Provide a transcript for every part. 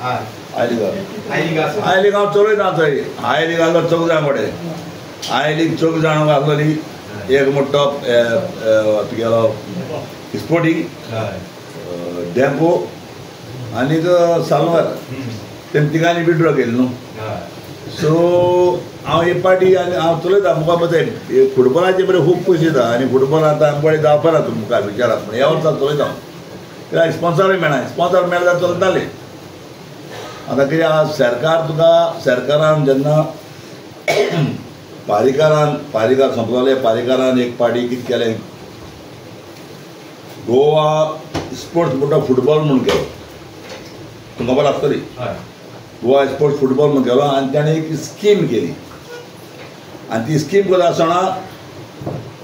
I league हांव चलयता थंय. आय लीग आहलो 4 जाण कोडे. आय लीग 4 जाण आहलोली. एक मोठो तुगेलो स्पोर्टिंग डॅम्पो आनीक सालवार तेम तिगांनी बी ड्रॉ केली न्हू. सो हांव हे पाटी आनी हांव चलयता मुखार बरें फुटबॉलाचे बरें खूब पयशे येता आनी फुटबॉल आतां आमकडे जावपा ना तूं मुखार विचारात पूण ह्या वर्सा चलयता हांव. कित्याक स्पॉन्सरूय मेळना. स्पॉन्सर मेळ्ळें जाल्यार चलतालें. आतां कितें आहा सरकारान जेन्ना पारीकार संपलोले पारीकारान एक पाटी कितें केलें गोवा स्पोर्ट्स मोठो फुटबॉल म्हूण केलो. तुमकां खबर आसतली. गोवा स्पोर्ट्स फुटबॉल म्हूण केलो आनी ताणें एक स्कीम केली आनी ती स्कीम करता आसतना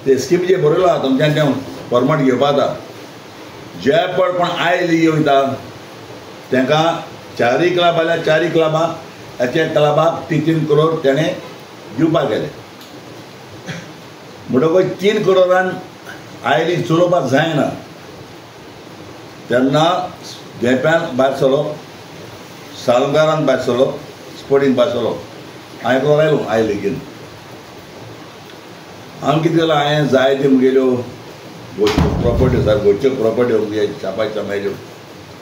ते स्किमीचेर बरयलो आहा तुमच्यान तें फॉर्माट घेवपा जाता. जे पळय कोण आय लीग वयता तांकां 4 क्लब जाल्यार 4 क्लबाक एके क्लबाक 3-3 करोड ताणें दिवपाक गेले. म्हणटकच 3 करोडान आय लीग चलोवपाक जायना तेन्ना गेप्यान भायर सरलो, सालगारान भायर सरलो, स्पोर्टिंग भायर सरलो. हांवें एकलो रायलो आय लीगीन. हांवें कितें केलें हांवें जायत्यो मुगेल्यो प्रॉपर्टी आसा गोंयच्यो प्रॉपर्ट्यो मुगे छापाय चमायल्यो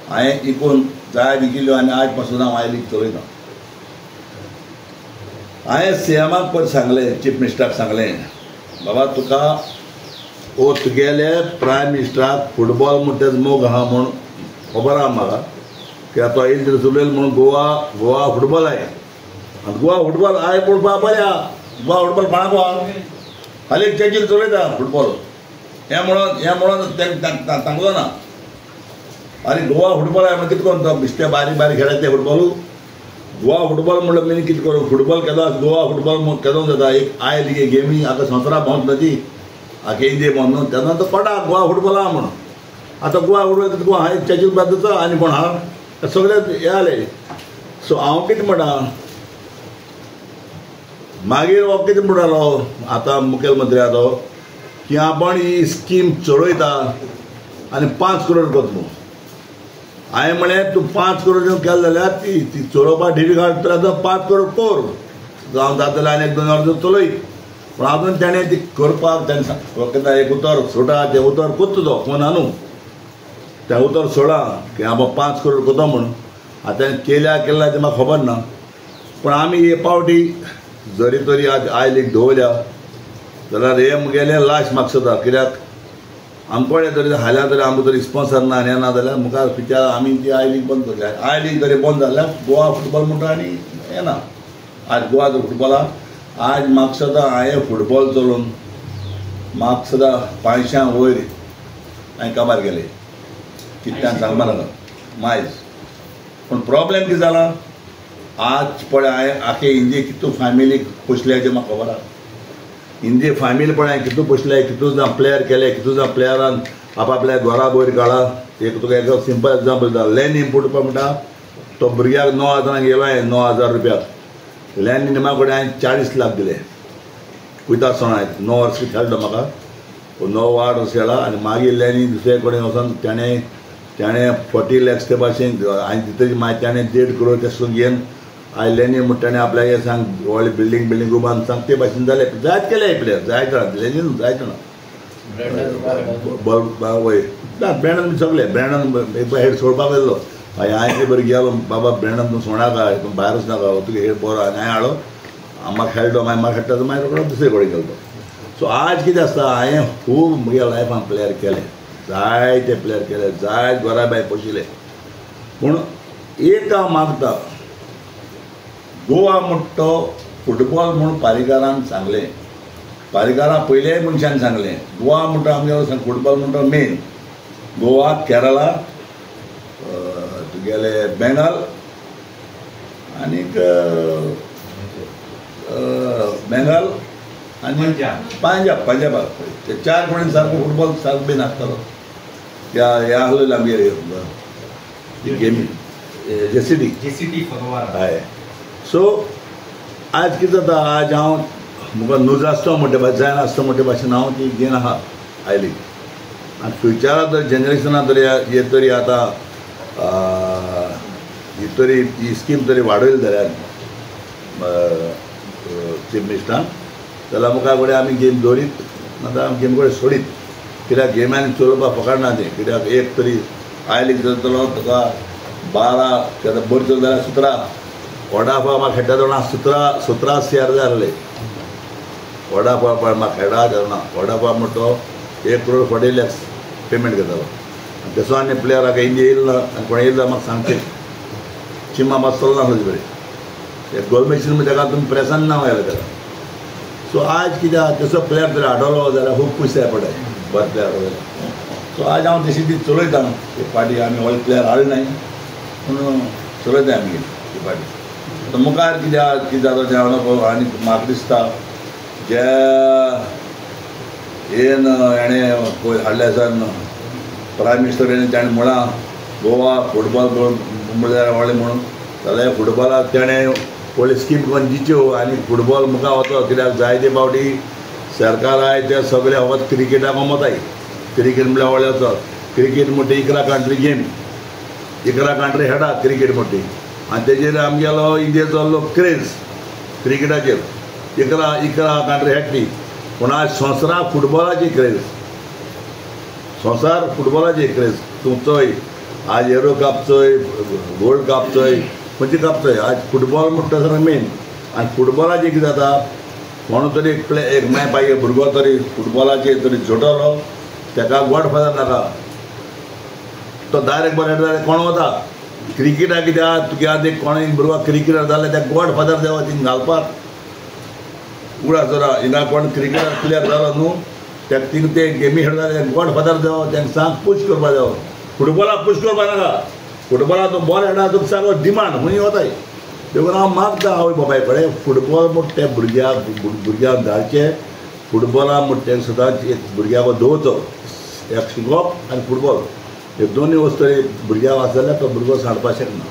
हांवें इकून जाय विकिल्यो आनी आज पासून हांव आय लीग चलयता. हांवें सीएमाक पयर सांगलें चीफ मिनिस्टराक सांगलें बाबा तुका तुगेले प्रायम मिनिस्टराक फुटबॉल म्हूण तेजो मोग आहा म्हूण खबर आहा म्हाका कित्याक तो एक दीस उलयलो म्हणून गोवा फुटबॉल आय आनी गोवा फुटबॉल हांवें पळोवपा बरें आहा. गोवा फुटबॉल कोणाक आहा खाली चर्चील चलयता फुटबॉल हें म्हणून तांकां सांगलो ना. आनी गोवा फुटबॉल हांवें कितें करून तो बिश्टे बारीक खेळटा ते फुटबॉलू. गोवा फुटबॉल म्हणल्यार मेन कितें करूं फुटबॉल केलो गोवा फुटबॉल केदोंक जाता. एक आय लीग गेमी आतां 17 बंद न्हू ती आख्या इंडिये बंद न्हू तेन्ना तो पडा गोवा फुटबॉल आहा म्हणून. आतां गोवा फुटबॉल कितें गोवा हांवें चर्चील बाजूचो आनी कोण आहा सगळे हे जाले. सो हांव कितें म्हणटा मागीर हो कितें म्हणटालो आतां मुखेलमंत्री आहा तो की आपण ही स्कीम चडयता आनी 5 करोड करता म्हणून. हांवें म्हळें तूं 5 करोड केलें जाल्यार ती चलोवपाक डिफिकल्ट तर 5 करोड कर जावं जाता जाल्यार आनी 1-2 वर्सां चलय. पूण आजून ताणें ती करपाक ताणें एक उतर सोडा तें उतर कोत्ता तो फोन न्हू तें उतर सोडा की हांव 5 करोड कोता म्हणून. आतां केल्या तें म्हाका खबर ना. पूण आमी हे पावटी जरी तरी आज आय लीग दवरल्या जाल्यार हे मुगेलें लास्ट म्हाका जाता कित्याक आमकोडे तरी हाल्या तरी आमकां तरी स्पॉन्सर ना हें ना जाल्यार मुखार पिक्चर आमी ती आय लीग बंद करया. आय लीग तरी बंद जाल्यार गोवा फुटबॉल म्हणटा आनी हें ना. आज गोवा फुटबॉला आज म्हाका सदां हांवें फुटबॉल चलोवन म्हाका सदां 500 वयर हांवें काबार केले कित्याक सांगपा नाका मायज. पूण प्रॉब्लेम कितें जाला आज पळय हांवें आख्खे इंडिये कितू फॅमिलीक पोसल्याचें म्हाका खबर आहा. इंडिये फॅमिली पळय हांवें कितू पोसले कितू जाण प्लेयर केले कितू जाण प्लेयरान आपल्या घरा वयर काडला. एक तुका एक सिंपल एग्जांपल दिता लॅन इम्पोर्ट म्हणटा तो भुरग्याक 9,000 गेलो हांवें 9,000 रुपया. लॅन निमा कडेन हांवें 40 लाख दिले कुयता आसतना हांवें 9 वर्सां खेळ्ळो म्हाका 9-8 वर्सां खेळ्ळा आनी मागीर लॅनी दुसरे कडेन वचोन ताणें 40 lakhs ते भाशेन हांवें दितरी मागीर ताणें 1.5 करोड तें घेवन हांवें लॅनी म्हणटा ताणें आपल्या हे सांग व्हडले बिल्डींग रुमान सांग ते भाशेन जाले जायत केले प्लेयर जायत जाणा लॅनीन जायत जाणा वय ना ब्रँडन बी सगळे ब्रँडन हेड सोडपाक येयलो हांवें ते बरें गेलो बाबा ब्रँडन तूं सोडनाका भायर वचनाका तुका हेड बरो आनी हांवें हाडलो म्हाका खेळटो मागीर म्हाका खेळटा मागीर रोखडो दुसरे कडेन गेलो. सो आज कितें आसता हांवें खूब म्हज्या लायफान प्लेयर केले जायते प्लेयर केले जायत घरा भायर पोशिले. पूण एक हांव मागता गोवा म्हणटा फुटबॉल म्हूण पारीकारान सांगलें पारीकारा पयलेय मनशान सांगलें गोवा म्हणटा आमगे फुटबॉल म्हणटा मेन गोवा केरळा तुगेले बेंगाल आनीक बेंगाल आनी पंजाबाक ते 4 कडेन सारको फुटबॉल सारको बीन आसतालो. हे आहलेले आमगे गेमी जेसीटी हय. सो आज कितें जाता आज हांव म्हाका न्यूज आसता म्हणटे भाशेन जायना आसता म्हणटे भाशेन हांव ती घेवन आहा आय लीग आनी फ्युचराक जर जनरेशनाक तरी हे तरी आतां तरी ही स्कीम तरी वाडयली जाल्यार चीफ मिनिस्टरान जाल्यार मुखार फुडें आमी गेम दवरीत नाजाल्यार आमी गेम कडेन सोडीत कित्याक गेमांनी चलोवपाक फकाडना तें कित्याक एक तरी आय लीग जातलो तुका 12 बरी चल जाल्यार 17 वडापा म्हाका खेळटा तेन्ना 17 CR जाय आसले वडापा म्हाका खेळा तेन्ना वडापा म्हणटा तो 1.40 लाख पेमेंट घेतालो तसो आनी प्लेयराक इंडिया येयलो ना आनी कोण येयलो म्हाका सांगचे चिमा बसतलो ना खंय बरें गोल मॅचीन ताका तुमी प्रेसान नांव आयलें ताका सो आज कित्याक तसो प्लेयर जर हाडलो जाल्यार खूब पयशे जाय पडटाय बरे प्लेयर जाल्यार सो आज हांव तशी ती चलयता एक फाटी आमी व्हडले प्लेयर हाडले नाय पूण चलयता आमी ती फाटी आतां मुखार कित्याक कितें जाता तें हांव नको आनी म्हाका दिसता जे हेणें पळय हाडल्या सान प्रायम मिनिस्टर ताणें म्हळां गोवा फुटबॉल म्हणल्यार व्हडलें म्हणून जाल्यार फुटबॉलाक तेणें व्हडली स्कीम करून दिच्यो आनी फुटबॉल मुखार वचो कित्याक जायते फावटी सरकार आय ते सगळे वच क्रिकेटाक वमताय क्रिकेट म्हळ्यार व्हडलें वचत क्रिकेट म्हणटा 11 कंट्री गेम 11 कंट्री खेळटा क्रिकेट म्हणटी आनी तेजेर आमगेलो इंडियेचो लोक क्रेज क्रिकेटाचेर 11 कंट्री खेळटली पूण आज संवसाराक फुटबॉलाची क्रेज संवसार फुटबॉलाची क्रेज तूं चोय आज युरो कप चोय गोल्ड कप चोय खंयची कप चोय आज फुटबॉल म्हणटा सगळें मेन आनी फुटबॉलाचें कितें जाता म्हणून तरी एक माय पाहिजे भुरगो तरी फुटबॉलाचेर तरी जोडलो ताका गॉडफादर नाका तो डायरेक्ट बरें जाल्यार कोण वता क्रिकेटाक कित्याक तुगे आतां एक कोणूय भुरगो क्रिकेटर जाल्यार त्या गॉडफादर देवा थिंग घालपाक उडा जरा हिना कोण क्रिकेटर प्लेयर जालो न्हू त्या थिंग ते गेमी खेळटा जाल्यार गॉडफादर देवा तांकां सांग पुश करपा जावो फुटबॉलाक पुश करपा नाका फुटबॉलाक तो बॉल खेळटा तुका सांगो डिमांड खंय वताय देखून हांव मागता आवय बाबाय कडेन फुटबॉल म्हणटा ते भुरग्याक धाडचे फुटबॉला म्हणटा ते सदांच एक भुरग्याक दवरचो एक शिकोवप आनी फुटबॉल हे दोनूय वस्तू भुरग्याक आसा जाल्यार तो भुरगो सांडपाक शकना